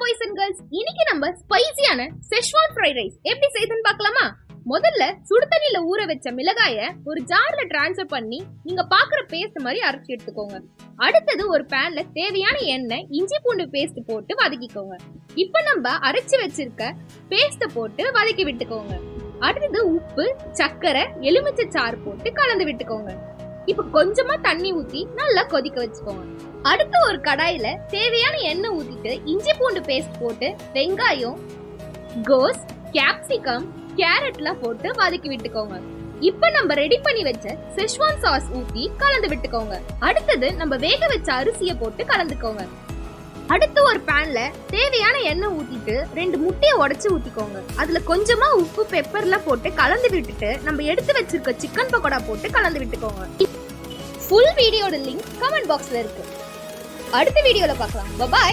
Boys and girls, இன்னைக்கு நம்ம ஸ்பைசியான Schezwan fried rice எப்படி செய்யுதுன்னு பார்க்கலாமா? முதல்ல சுடு தண்ணியில ஊற வச்ச மிளகாய ஒரு ஜார்ல டிரான்ஸ்ஃபர் பண்ணி நீங்க பாக்குற பேஸ்ட் மாதிரி அரைச்சி எடுத்துக்கோங்க. அடுத்தது ஒரு பேன்ல தேவையான எண்ணெய், இஞ்சி பூண்டு பேஸ்ட் போட்டு வதக்கிக்கோங்க. இப்ப நம்ம அரைச்சி வச்சிருக்க பேஸ்ட போட்டு வதக்கி விட்டுக்கோங்க. அடுத்தது உப்பு, சர்க்கரை, எலுமிச்சை சாறு போட்டு கலந்து விட்டுக்கோங்க. இப்ப கொஞ்சமா தண்ணி ஊத்தி நல்லா கொதிக்க வச்சுக்கோங்க. அடுத்து ஒரு கடாயில தேவையான எண்ணெய் ஊத்திட்டு இஞ்சி பூண்டு பேஸ்ட் போட்டு வெங்காயம், கோஸ், கேப்சிகம், கேரட்லாம் போட்டு வதக்கி விட்டுக்கோங்க. இப்ப நம்ம ரெடி பண்ணி வச்ச செஷ்வான் சாஸ் ஊத்தி கலந்து விட்டுக்கோங்க. அடுத்தது நம்ம வேக வச்ச அரிசியை போட்டு கலந்துக்கோங்க. அடுத்து ஒரு பேன்ல தேவையான எண்ணெய் ஊத்திட்டு 2 முட்டையை உடைச்சு ஊத்திக்கோங்க. அதுல கொஞ்சமா உப்பு, பெப்பர்லாம் போட்டு கலந்து விட்டுட்டு நம்ம எடுத்து வச்சிருக்க சிக்கன் பக்கோடா போட்டு கலந்து விட்டுக்கோங்க. ஃபுல் வீடியோட லிங்க் கமெண்ட் பாக்ஸ்ல இருக்கு. அடுத்த வீடியோல பார்க்கலாம். பை.